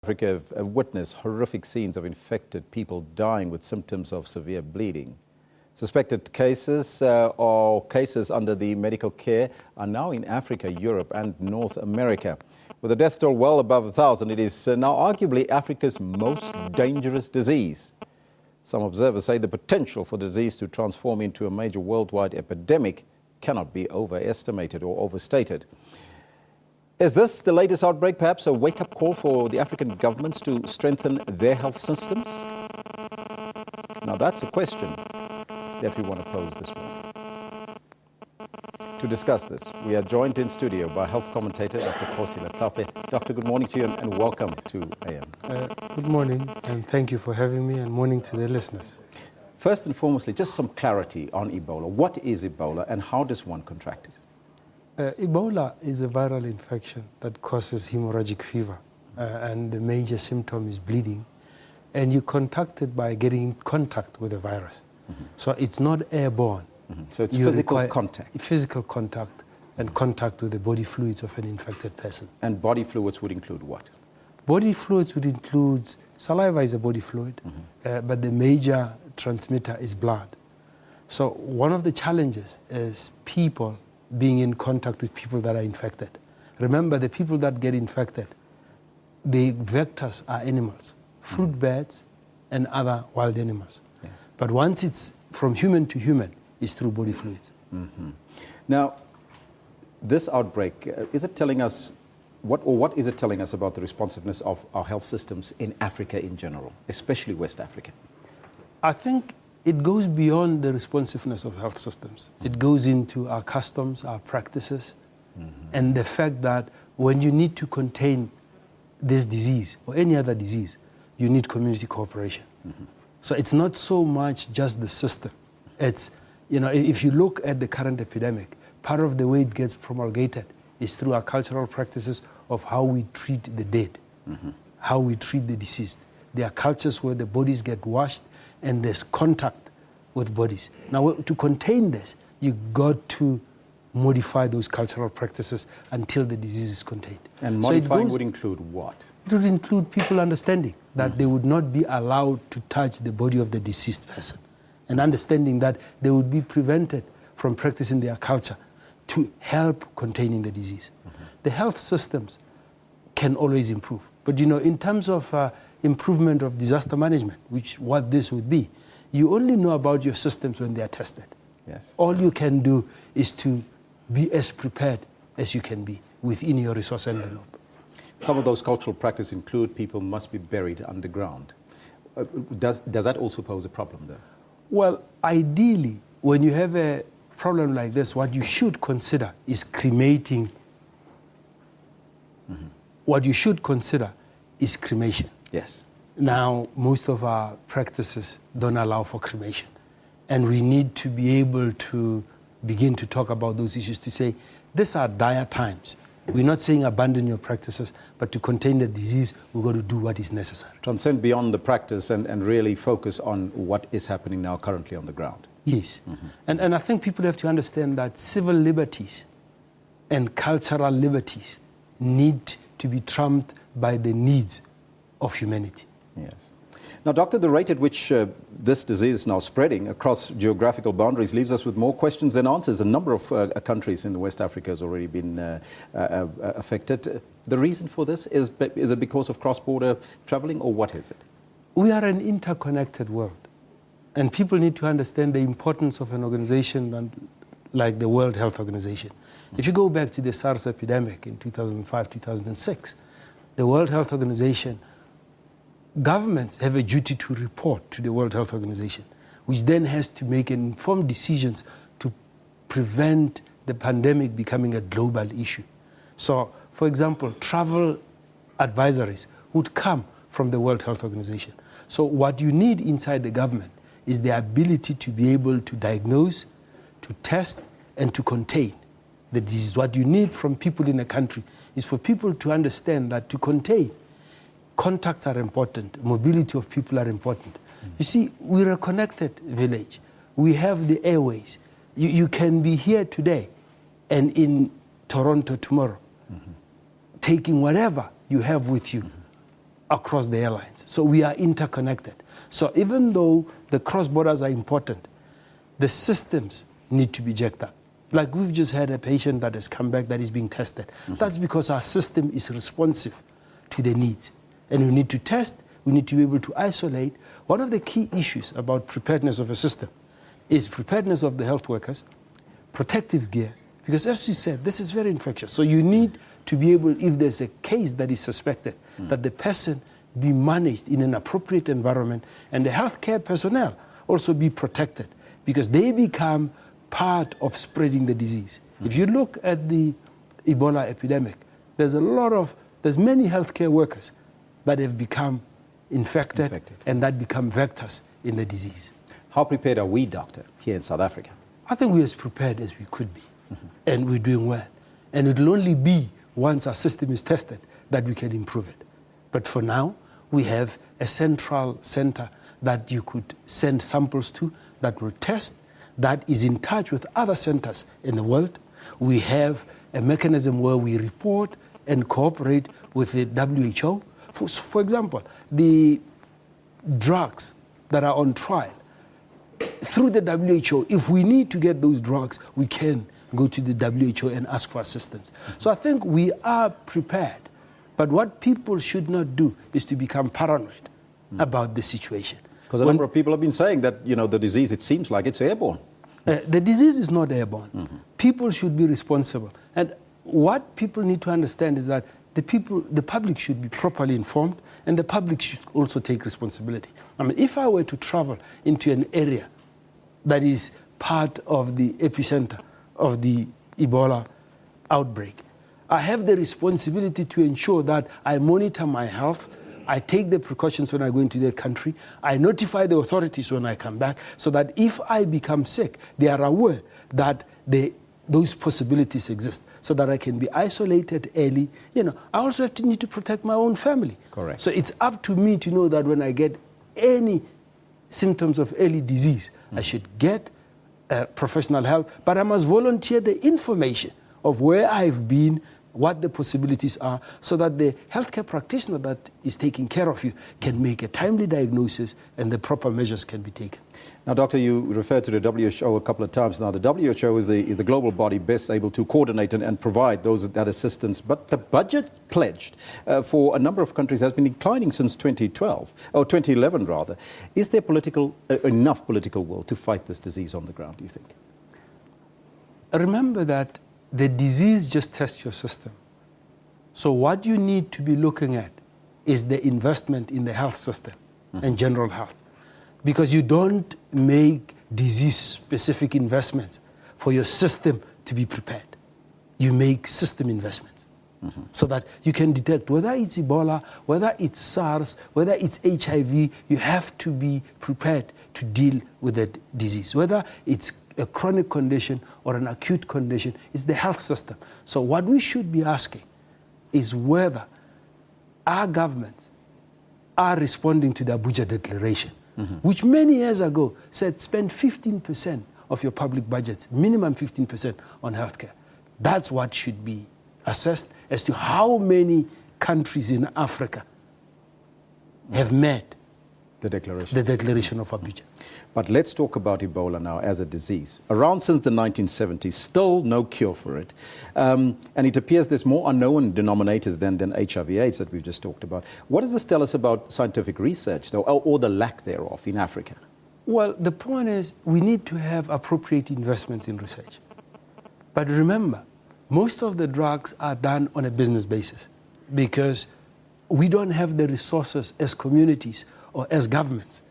Africa have witnessed horrific scenes of infected people dying with symptoms of severe bleeding. Suspected cases or cases under the medical care are now in Africa, Europe and North America. With a death toll well above 1,000, it is now arguably Africa's most dangerous disease. Some observers say the potential for the disease to transform into a major worldwide epidemic cannot be overestimated or overstated. Is this the latest outbreak, perhaps a wake-up call for the African governments to strengthen their health systems? Now that's a question that we want to pose this morning. To discuss this, we are joined in studio by health commentator Dr. Kgosi Letlhapy. Doctor, good morning to you and welcome to AM. Good morning, and thank you for having me, and morning to the listeners. First and foremostly, just some clarity on Ebola. What is Ebola and how does one contract it? Ebola is a viral infection that causes hemorrhagic fever, and the major symptom is bleeding, and you contract it by getting in contact with the virus. So it's not airborne. So it's physical contact. Physical contact and contact with the body fluids of an infected person. And body fluids would include what? Body fluids would include, saliva is a body fluid, but the major transmitter is blood. So one of the challenges is people being in contact with people that are infected. Remember, the people that get infected, the vectors are animals, fruit bats and other wild animals. Yes. But once it's from human to human, it's through body fluids. Now, this outbreak, is it telling us, what is it telling us about the responsiveness of our health systems in Africa in general, especially West Africa? I think it goes beyond the responsiveness of health systems. It goes into our customs, our practices, and the fact that when you need to contain this disease or any other disease, you need community cooperation. So it's not so much just the system. It's, you know, if you look at the current epidemic, part of the way it gets promulgated is through our cultural practices of how we treat the dead, how we treat the deceased. There are cultures where the bodies get washed and there's contact with bodies. Now, to contain this, you got to modify those cultural practices until the disease is contained. And modifying would include what? It would include people understanding that they would not be allowed to touch the body of the deceased person, and understanding that they would be prevented from practicing their culture to help containing the disease. The health systems can always improve. But you know, in terms of improvement of disaster management, which what this would be, you only know about your systems when they are tested. Yes. All you can do is to be as prepared as you can be within your resource envelope. Some of those cultural practices include people must be buried underground. Does that also pose a problem there? Well, ideally, when you have a problem like this, what you should consider is cremating. What you should consider is cremation. Yes. Now, most of our practices don't allow for cremation. And we need to be able to begin to talk about those issues, to say, these are dire times. We're not saying abandon your practices, but to contain the disease, we've got to do what is necessary. Transcend beyond the practice and really focus on what is happening now currently on the ground. Yes. And I think people have to understand that civil liberties and cultural liberties need to be trumped by the needs of humanity. Yes. Now, Doctor, the rate at which this disease is now spreading across geographical boundaries leaves us with more questions than answers. A number of countries in West Africa has already been affected. The reason for this, is it because of cross-border traveling, or what is it? We are an interconnected world, and people need to understand the importance of an organization like the World Health Organization. If you go back to the SARS epidemic in 2005, 2006, the World Health Organization, governments have a duty to report to the World Health Organization, which then has to make informed decisions to prevent the pandemic becoming a global issue. So, for example, travel advisories would come from the World Health Organization. So what you need inside the government is the ability to be able to diagnose, to test, and to contain the disease. What you need from people in a country is for people to understand that to contain, contacts are important, mobility of people are important. You see, we're a connected village. We have the airways. You can be here today and in Toronto tomorrow, taking whatever you have with you across the airlines. So we are interconnected. So even though the cross borders are important, the systems need to be jacked up. Like we've just had a patient that has come back that is being tested. That's because our system is responsive to the needs. And we need to test, we need to be able to isolate. One of the key issues about preparedness of a system is preparedness of the health workers, protective gear, because as you said, this is very infectious. So you need to be able, if there's a case that is suspected, that the person be managed in an appropriate environment and the healthcare personnel also be protected because they become part of spreading the disease. If you look at the Ebola epidemic, there's many healthcare workers that have become infected and that become vectors in the disease. How prepared are we, doctor, here in South Africa? I think we're as prepared as we could be, and we're doing well. And it will only be once our system is tested that we can improve it. But for now, we have a central center that you could send samples to that will test, that is in touch with other centers in the world. We have a mechanism where we report and cooperate with the WHO. For example, the drugs that are on trial, through the WHO, if we need to get those drugs, we can go to the WHO and ask for assistance. So I think we are prepared. But what people should not do is to become paranoid about the situation. Because a number of people have been saying that, the disease, it seems like it's airborne. The disease is not airborne. People should be responsible. And what people need to understand is that the public should be properly informed, and the public should also take responsibility. I mean, if I were to travel into an area that is part of the epicenter of the Ebola outbreak, I have the responsibility to ensure that I monitor my health, I take the precautions when I go into the country, I notify the authorities when I come back, so that if I become sick, they are aware that those possibilities exist, so that I can be isolated early. I also need to protect my own family. Correct. So it's up to me to know that when I get any symptoms of early disease, I should get professional help, but I must volunteer the information of where I've been, what the possibilities are, so that the healthcare practitioner that is taking care of you can make a timely diagnosis and the proper measures can be taken. Now, Doctor, you referred to the WHO a couple of times now. The WHO is the global body best able to coordinate and provide that assistance. But the budget pledged for a number of countries has been declining since 2012, or 2011 rather. Is there enough political will to fight this disease on the ground, do you think? Remember that the disease just tests your system. So what you need to be looking at is the investment in the health system and general health. Because you don't make disease-specific investments for your system to be prepared. You make system investments so that you can detect whether it's Ebola, whether it's SARS, whether it's HIV, you have to be prepared to deal with that disease. Whether it's a chronic condition or an acute condition, it's the health system. So what we should be asking is whether our governments are responding to the Abuja Declaration, which many years ago said spend 15% of your public budgets, minimum 15% on healthcare. That's what should be assessed as to how many countries in Africa have met the Declaration of Abuja. But let's talk about Ebola now as a disease. Around since the 1970s, still no cure for it. And it appears there's more unknown denominators than HIV/AIDS that we've just talked about. What does this tell us about scientific research, though, or the lack thereof in Africa? Well, the point is we need to have appropriate investments in research. But remember, most of the drugs are done on a business basis because we don't have the resources as communities or as governments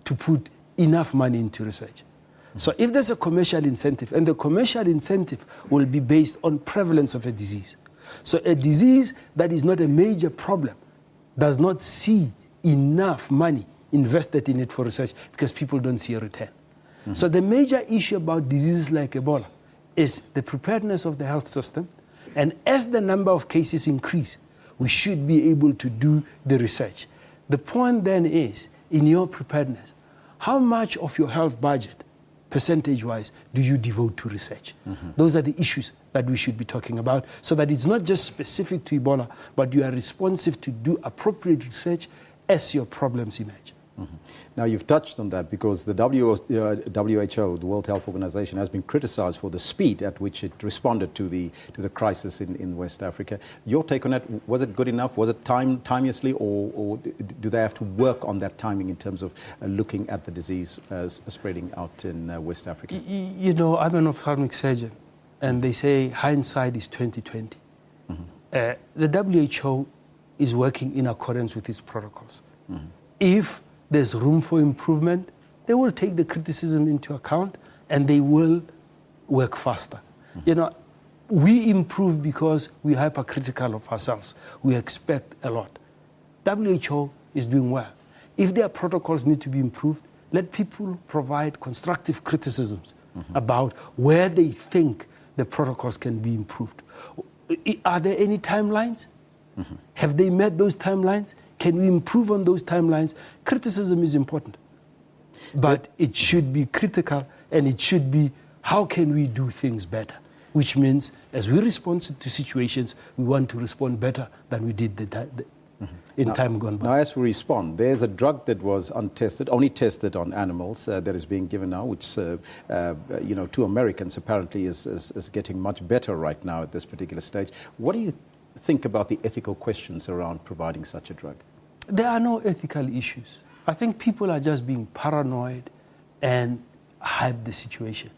to put enough money into research. So if there's a commercial incentive, and the commercial incentive will be based on prevalence of a disease. So a disease that is not a major problem does not see enough money invested in it for research because people don't see a return. So the major issue about diseases like Ebola is the preparedness of the health system, and as the number of cases increase, we should be able to do the research. The point then is, in your preparedness, how much of your health budget, percentage-wise, do you devote to research? Those are the issues that we should be talking about, so that it's not just specific to Ebola, but you are responsive to do appropriate research as your problems emerge. Mm-hmm. Now, you've touched on that because the WHO, the World Health Organization, has been criticized for the speed at which it responded to the crisis in West Africa. Your take on that, was it good enough? Was it timeously, or do they have to work on that timing in terms of looking at the disease spreading out in West Africa? You know, I'm an ophthalmic surgeon, and they say hindsight is 20/20. Mm-hmm. The WHO is working in accordance with its protocols. Mm-hmm. If there's room for improvement, they will take the criticism into account and they will work faster. Mm-hmm. You know, we improve because we're hypercritical of ourselves. We expect a lot. WHO is doing well. If their protocols need to be improved, let people provide constructive criticisms about where they think the protocols can be improved. Are there any timelines? Have they met those timelines? Can we improve on those timelines? Criticism is important, but it should be critical, and it should be, how can we do things better? Which means, as we respond to situations, we want to respond better than we did time gone by. Now, as we respond, there's a drug that was untested, only tested on animals, that is being given now, which, you know, to Americans apparently is getting much better right now at this particular stage. What do you think about the ethical questions around providing such a drug? There are no ethical issues. I think people are just being paranoid and hype the situation.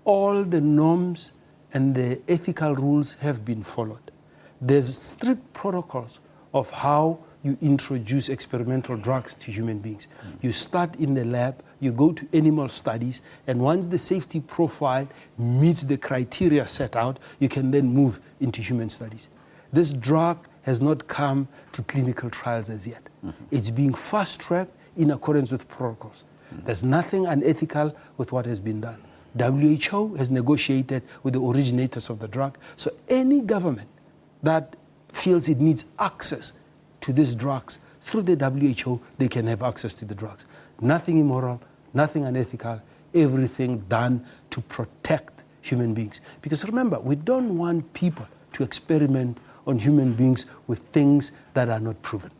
All the norms and the ethical rules have been followed. There's strict protocols of how you introduce experimental drugs to human beings. You start in the lab, you go to animal studies, and once the safety profile meets the criteria set out, you can then move into human studies. This drug has not come to clinical trials as yet. It's being fast-tracked in accordance with protocols. There's nothing unethical with what has been done. WHO has negotiated with the originators of the drug, so any government that feels it needs access to these drugs through the WHO, they can have access to the drugs. Nothing immoral, nothing unethical, everything done to protect human beings. Because remember, we don't want people to experiment on human beings with things that are not proven.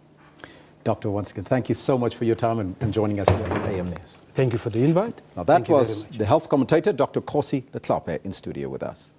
Doctor, once again, thank you so much for your time and joining us here on AM News. Thank you for the invite. Now, that was the health commentator, Dr. Kgosi Letlhaphe, in studio with us.